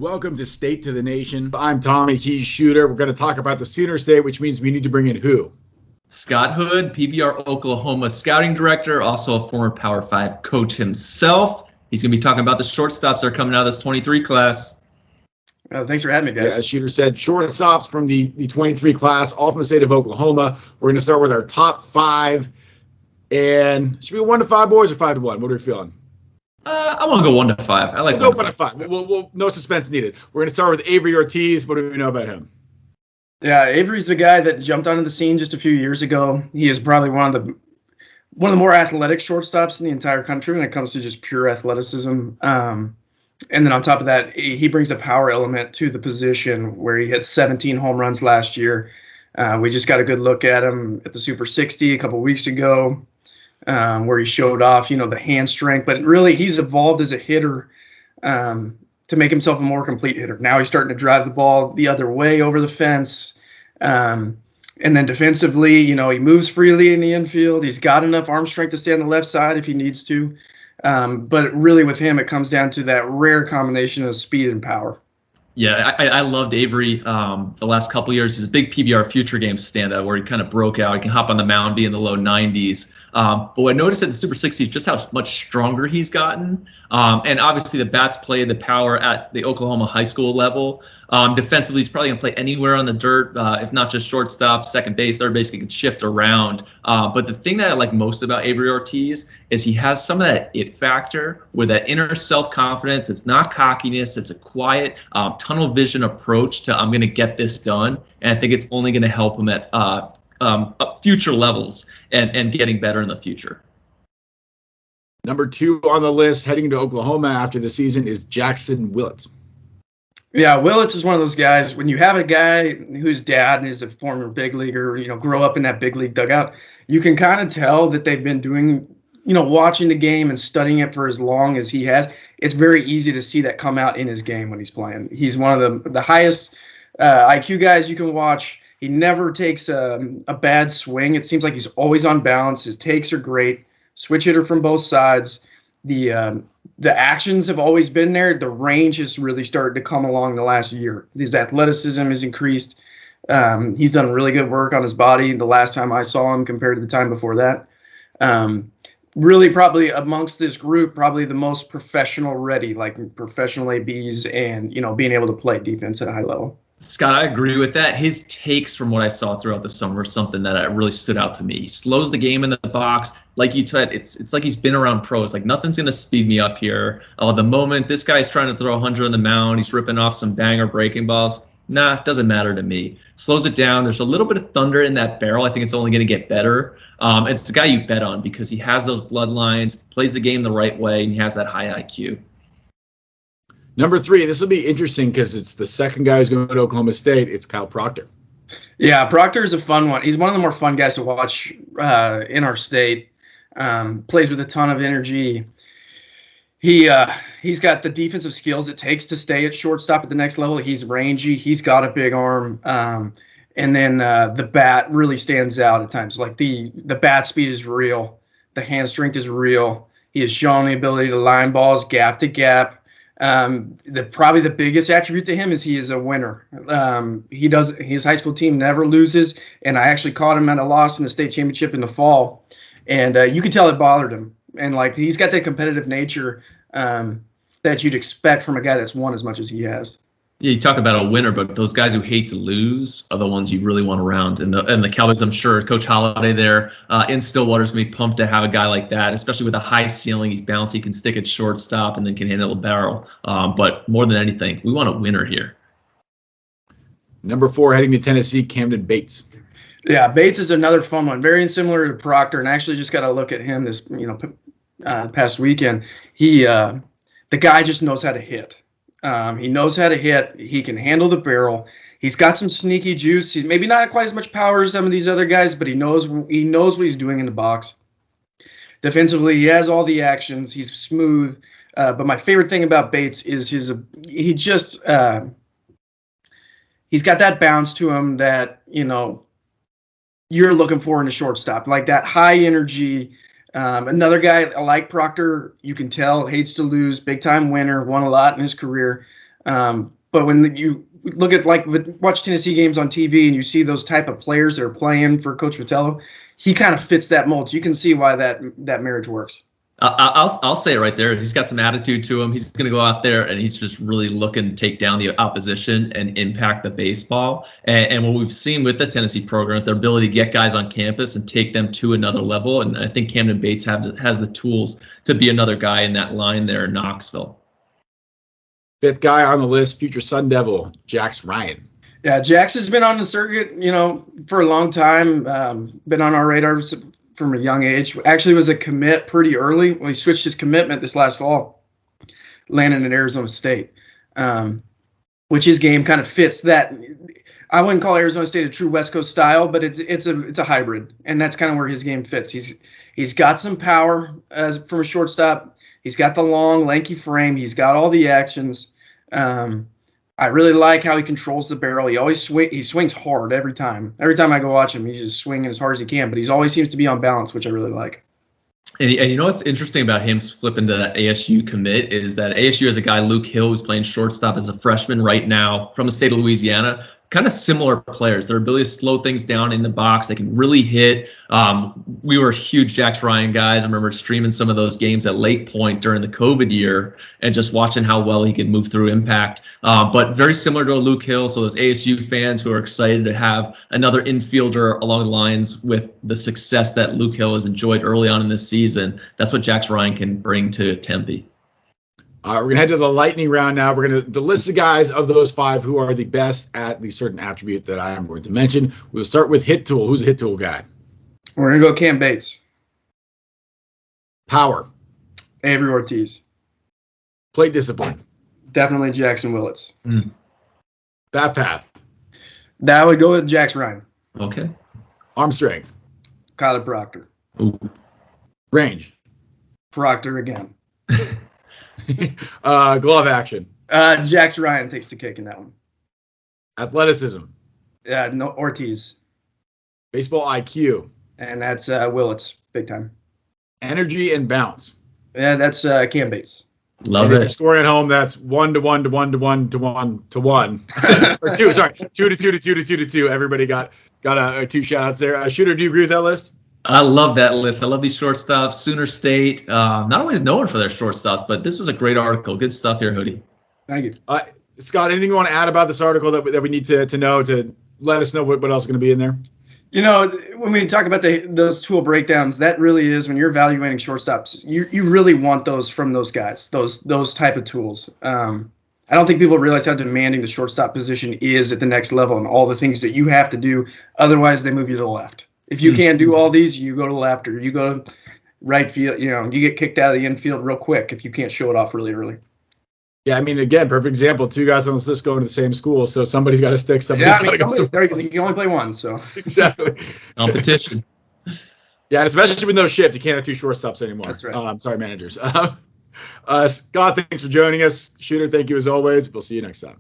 Welcome to State to the Nation. I'm Tommy Keys Shooter. We're going to talk about the Sooner State, which means we need to bring in who? Scott Hood, PBR Oklahoma scouting director, also a former Power 5 coach himself. He's going to be talking about the shortstops that are coming out of this 23 class. Thanks for having me, guys. As Shooter said, shortstops from the 23 class, all from the state of Oklahoma. We're going to start with our top five. And should we go 1 to 5, boys, or 5 to 1? What are we feeling? I want to go 1 to 5. I like we'll go 1 to 5. We'll no suspense needed. We're going to start with Avery Ortiz. What do we know about him? Yeah, Avery's the guy that jumped onto the scene just a few years ago. He is probably one of the more athletic shortstops in the entire country when it comes to just pure athleticism. And then on top of that, he brings a power element to the position where he hit 17 home runs last year. We just got a good look at him at the Super 60 a couple weeks ago, where he showed off, the hand strength. But really, he's evolved as a hitter to make himself a more complete hitter. Now he's starting to drive the ball the other way over the fence. And then defensively, he moves freely in the infield. He's got enough arm strength to stay on the left side if he needs to. But really with him, it comes down to that rare combination of speed and power. Yeah, I loved Avery the last couple of years. He's a big PBR future game standout where he kind of broke out. He can hop on the mound, be in the low 90s. But what I noticed at the Super 60 is just how much stronger he's gotten. And obviously the bats play the power at the Oklahoma high school level. Defensively, he's probably going to play anywhere on the dirt, if not just shortstop, second base, third base, he can shift around. But the thing that I like most about Avery Ortiz is he has some of that it factor with that inner self-confidence. It's not cockiness. It's a quiet, tunnel vision approach to I'm going to get this done. And I think it's only going to help him at future levels and getting better in the future. Number 2 on the list heading to Oklahoma after the season is Jackson Willits. Yeah, Willits is one of those guys. When you have a guy whose dad is a former big leaguer, grow up in that big league dugout, you can kind of tell that they've been doing, watching the game and studying it for as long as he has. It's very easy to see that come out in his game when he's playing. He's one of the highest IQ guys you can watch. He never takes a bad swing. It seems like he's always on balance. His takes are great. Switch hitter from both sides. The actions have always been there. The range has really started to come along the last year. His athleticism has increased. He's done really good work on his body the last time I saw him compared to the time before that. Really probably amongst this group, probably the most professional ready, like professional ABs and, being able to play defense at a high level. Scott, I agree with that. His takes from what I saw throughout the summer is something that really stood out to me. He slows the game in the box. Like you said, it's like he's been around pros. Like nothing's going to speed me up here. The moment this guy's trying to throw 100 on the mound, he's ripping off some banger breaking balls. Nah, it doesn't matter to me. Slows it down. There's a little bit of thunder in that barrel. I think it's only going to get better. It's the guy you bet on because he has those bloodlines, plays the game the right way, and he has that high IQ. Number 3, this will be interesting because it's the second guy who's going to Oklahoma State. It's Kyle Proctor. Yeah, Proctor is a fun one. He's one of the more fun guys to watch in our state. Plays with a ton of energy. He's got the defensive skills it takes to stay at shortstop at the next level. He's rangy. He's got a big arm. And then the bat really stands out at times. Like the bat speed is real. The hand strength is real. He has shown the ability to line balls gap to gap. Probably the biggest attribute to him is he is a winner. His high school team never loses, and I actually caught him at a loss in the state championship in the fall, and you could tell it bothered him. And like he's got that competitive nature that you'd expect from a guy that's won as much as he has. Yeah, you talk about a winner, but those guys who hate to lose are the ones you really want around. And the Cowboys, I'm sure, Coach Holliday there in Stillwater's going to be pumped to have a guy like that, especially with a high ceiling. He's bouncy, he can stick at shortstop, and then can handle the barrel. But more than anything, we want a winner here. Number 4, heading to Tennessee, Camden Bates. Yeah, Bates is another fun one, very similar to Proctor, and actually just got to look at him this past weekend. The guy just knows how to hit. He knows how to hit. He can handle the barrel. He's got some sneaky juice. He's maybe not quite as much power as some of these other guys, but he knows what he's doing in the box. Defensively, he has all the actions. He's smooth. But my favorite thing about Bates is he's got that bounce to him that you're looking for in a shortstop, like that high energy. Another guy like Proctor, you can tell, hates to lose, big time winner, won a lot in his career. But when you look at watch Tennessee games on TV and you see those type of players that are playing for Coach Vitello, he kind of fits that mold. So you can see why that marriage works. I'll say it right there. He's got some attitude to him. He's going to go out there and he's just really looking to take down the opposition and impact the baseball. And what we've seen with the Tennessee program is their ability to get guys on campus and take them to another level. And I think Camden Bates has the tools to be another guy in that line there in Knoxville. Fifth guy on the list, future Sun Devil, Jax Ryan. Yeah, Jax has been on the circuit, for a long time. Been on our radar from a young age. Actually was a commit pretty early when he switched his commitment this last fall, landing in Arizona State, which his game kind of fits that. I wouldn't call Arizona State a true West Coast style, but it's a hybrid, and that's kind of where his game fits. He's got some power from a shortstop. He's got the long, lanky frame. He's got all the actions. I really like how he controls the barrel. He swings hard every time. Every time I go watch him, he's just swinging as hard as he can. But he always seems to be on balance, which I really like. And you know what's interesting about him flipping to that ASU commit is that ASU has a guy, Luke Hill, who's playing shortstop as a freshman right now from the state of Louisiana. Kind of similar players. Their ability to slow things down in the box. They can really hit. We were huge Jax Ryan guys. I remember streaming some of those games at Lake Point during the COVID year and just watching how well he could move through impact. But very similar to Luke Hill. So those ASU fans who are excited to have another infielder along the lines with the success that Luke Hill has enjoyed early on in this season, that's what Jax Ryan can bring to Tempe. We're going to head to the lightning round now. We're going to list the guys of those five who are the best at the certain attribute that I am going to mention. We'll start with hit tool. Who's a hit tool guy? We're going to go Cam Bates. Power. Avery Ortiz. Plate discipline. Definitely Jackson Willits. Bat path. That would go with Jax Ryan. Okay. Arm strength. Kyler Proctor. Ooh. Range. Proctor again. Glove action. Jax Ryan takes the cake in that one. Athleticism. No, Ortiz. Baseball IQ. And that's Willits, big time. Energy and bounce. Yeah, that's Cam Bates. Love and it. If you're scoring at home, that's 1 to 1 to 1 to 1 to 1 to 1. Or 2, sorry. 2 to 2 to 2 to 2 to 2. Everybody got two shout outs there. Shooter, do you agree with that list? I love that list. I love these shortstops. Sooner State, not always known for their shortstops, but this was a great article. Good stuff here, Hoodie. Thank you. Scott, anything you want to add about this article that we need to know to let us know what else is going to be in there? When we talk about those tool breakdowns, that really is when you're evaluating shortstops, you really want those from those guys, those type of tools. I don't think people realize how demanding the shortstop position is at the next level and all the things that you have to do. Otherwise, they move you to the left. If you can't do all these, you go to left or you go to right field. You get kicked out of the infield real quick if you can't show it off really early. Yeah, I mean, again, perfect example. Two guys on this list going to the same school, so somebody's got to stick. Somebody's got to go. You can only play one, so exactly. Competition. Yeah, and especially with no shift, you can't have two shortstops anymore. That's right. Sorry, managers. Scott, thanks for joining us. Shooter, thank you as always. We'll see you next time.